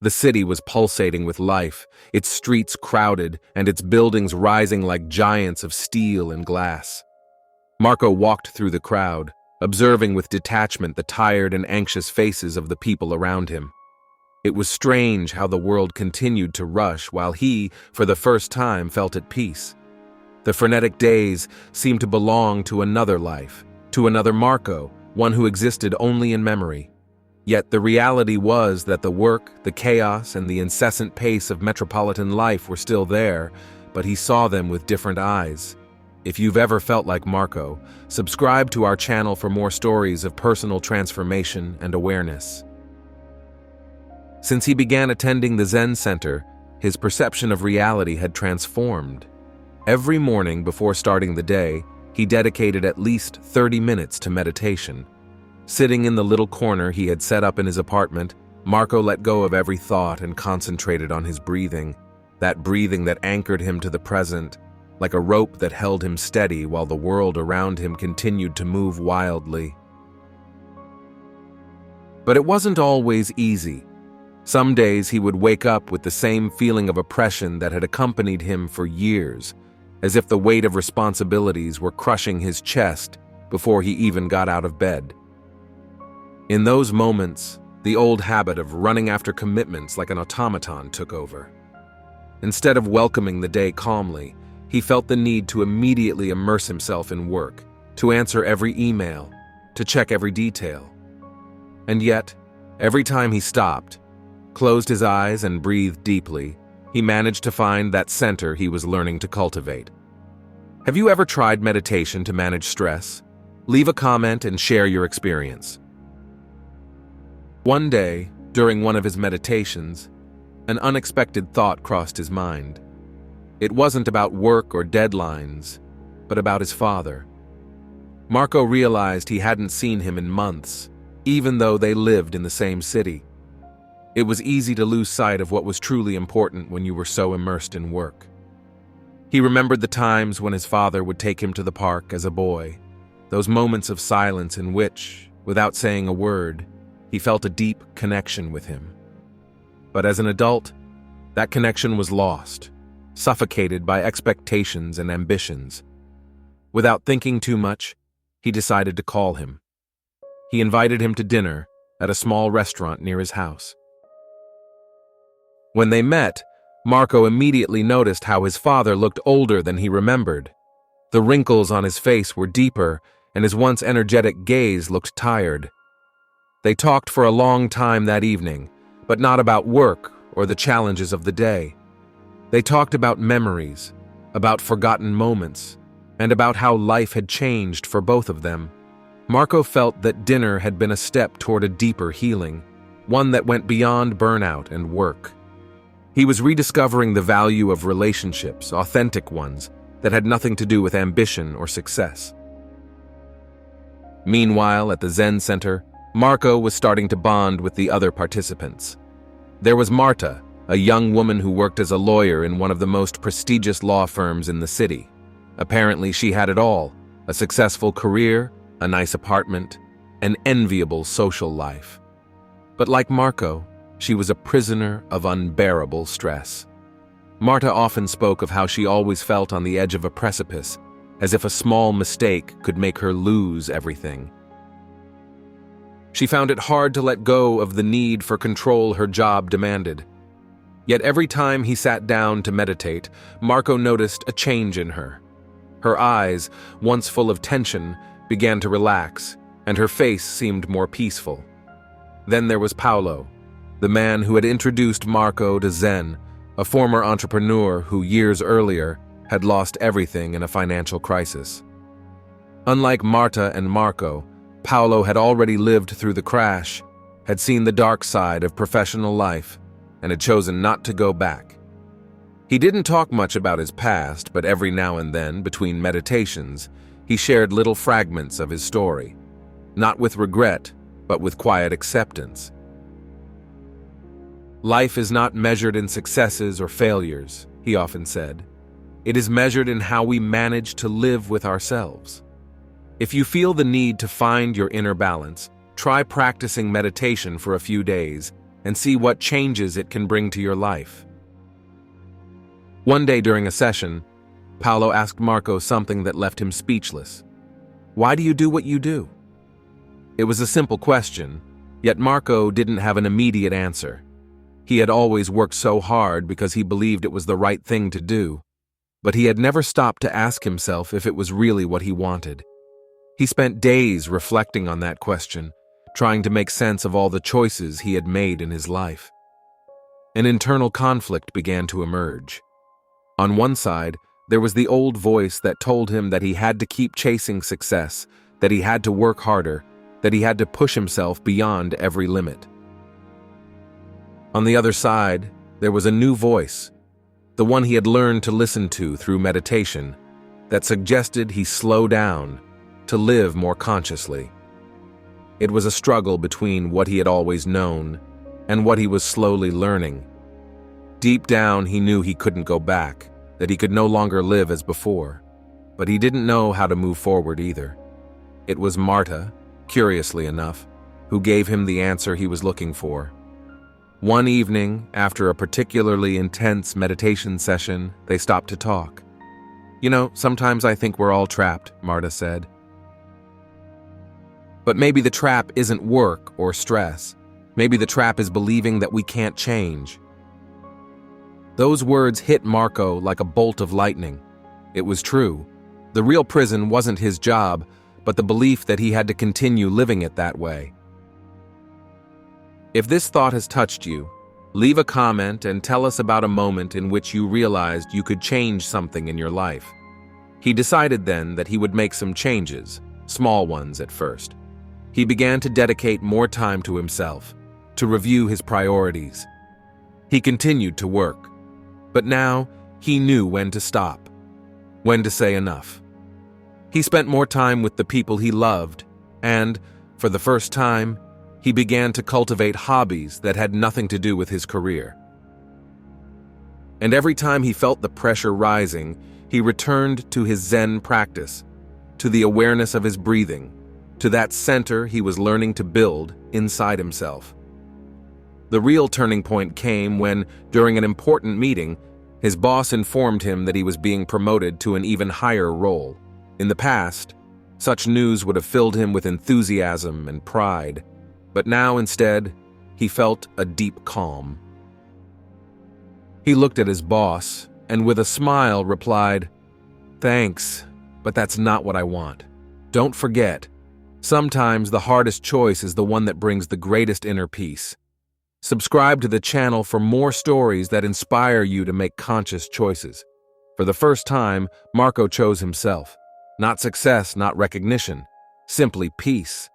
The city was pulsating with life, its streets crowded and its buildings rising like giants of steel and glass. Marco walked through the crowd, observing with detachment the tired and anxious faces of the people around him. It was strange how the world continued to rush while he, for the first time, felt at peace. The frenetic days seemed to belong to another life, to another Marco, one who existed only in memory. Yet the reality was that the work, the chaos, and the incessant pace of metropolitan life were still there, but he saw them with different eyes. If you've ever felt like Marco, subscribe to our channel for more stories of personal transformation and awareness. Since he began attending the Zen Center, his perception of reality had transformed. Every morning before starting the day, he dedicated at least 30 minutes to meditation. Sitting in the little corner he had set up in his apartment, Marco let go of every thought and concentrated on his breathing, that breathing that anchored him to the present, like a rope that held him steady while the world around him continued to move wildly. But it wasn't always easy. Some days he would wake up with the same feeling of oppression that had accompanied him for years, as if the weight of responsibilities were crushing his chest before he even got out of bed. In those moments, the old habit of running after commitments like an automaton took over. Instead of welcoming the day calmly, he felt the need to immediately immerse himself in work, to answer every email, to check every detail. And yet, every time he stopped, closed his eyes and breathed deeply, he managed to find that center he was learning to cultivate. Have you ever tried meditation to manage stress? Leave a comment and share your experience. One day, during one of his meditations, an unexpected thought crossed his mind. It wasn't about work or deadlines, but about his father. Marco realized he hadn't seen him in months, even though they lived in the same city. It was easy to lose sight of what was truly important when you were so immersed in work. He remembered the times when his father would take him to the park as a boy, those moments of silence in which, without saying a word, he felt a deep connection with him. But as an adult, that connection was lost, suffocated by expectations and ambitions. Without thinking too much, he decided to call him. He invited him to dinner at a small restaurant near his house. When they met, Marco immediately noticed how his father looked older than he remembered. The wrinkles on his face were deeper, and his once energetic gaze looked tired. They talked for a long time that evening, but not about work or the challenges of the day. They talked about memories, about forgotten moments, and about how life had changed for both of them. Marco felt that dinner had been a step toward a deeper healing, one that went beyond burnout and work. He was rediscovering the value of relationships, authentic ones, that had nothing to do with ambition or success. Meanwhile, at the Zen Center, Marco was starting to bond with the other participants. There was Marta, a young woman who worked as a lawyer in one of the most prestigious law firms in the city. Apparently, she had it all: a successful career, a nice apartment, an enviable social life. But like Marco, she was a prisoner of unbearable stress. Marta often spoke of how she always felt on the edge of a precipice, as if a small mistake could make her lose everything. She found it hard to let go of the need for control her job demanded. Yet every time he sat down to meditate, Marco noticed a change in her. Her eyes, once full of tension, began to relax, and her face seemed more peaceful. Then there was Paolo, the man who had introduced Marco to Zen, a former entrepreneur who years earlier had lost everything in a financial crisis. Unlike Marta and Marco, Paolo had already lived through the crash, had seen the dark side of professional life, and had chosen not to go back. He didn't talk much about his past, but every now and then, between meditations, he shared little fragments of his story, not with regret, but with quiet acceptance. Life is not measured in successes or failures, he often said. It is measured in how we manage to live with ourselves. If you feel the need to find your inner balance, try practicing meditation for a few days, and see what changes it can bring to your life. One day during a session, Paolo asked Marco something that left him speechless. "Why do you do what you do?" It was a simple question, yet Marco didn't have an immediate answer. He had always worked so hard because he believed it was the right thing to do, but he had never stopped to ask himself if it was really what he wanted. He spent days reflecting on that question, trying to make sense of all the choices he had made in his life. An internal conflict began to emerge. On one side, there was the old voice that told him that he had to keep chasing success, that he had to work harder, that he had to push himself beyond every limit. On the other side, there was a new voice, the one he had learned to listen to through meditation, that suggested he slow down, to live more consciously. It was a struggle between what he had always known and what he was slowly learning. Deep down, he knew he couldn't go back, that he could no longer live as before, but he didn't know how to move forward either. It was Marta, curiously enough, who gave him the answer he was looking for. One evening, after a particularly intense meditation session, they stopped to talk. "You know, sometimes I think we're all trapped," Marta said. "But maybe the trap isn't work or stress. Maybe the trap is believing that we can't change." Those words hit Marco like a bolt of lightning. It was true. The real prison wasn't his job, but the belief that he had to continue living it that way. If this thought has touched you, leave a comment and tell us about a moment in which you realized you could change something in your life. He decided then that he would make some changes, small ones at first. He began to dedicate more time to himself, to review his priorities. He continued to work, but now he knew when to stop, when to say enough. He spent more time with the people he loved, and, for the first time, he began to cultivate hobbies that had nothing to do with his career. And every time he felt the pressure rising, he returned to his Zen practice, to the awareness of his breathing, to that center he was learning to build inside himself. The real turning point came when, during an important meeting, his boss informed him that he was being promoted to an even higher role. In the past, such news would have filled him with enthusiasm and pride, but now instead, he felt a deep calm. He looked at his boss and with a smile replied, "Thanks, but that's not what I want. Don't forget, sometimes the hardest choice is the one that brings the greatest inner peace." Subscribe to the channel for more stories that inspire you to make conscious choices. For the first time, Marco chose himself. Not success, not recognition, simply peace.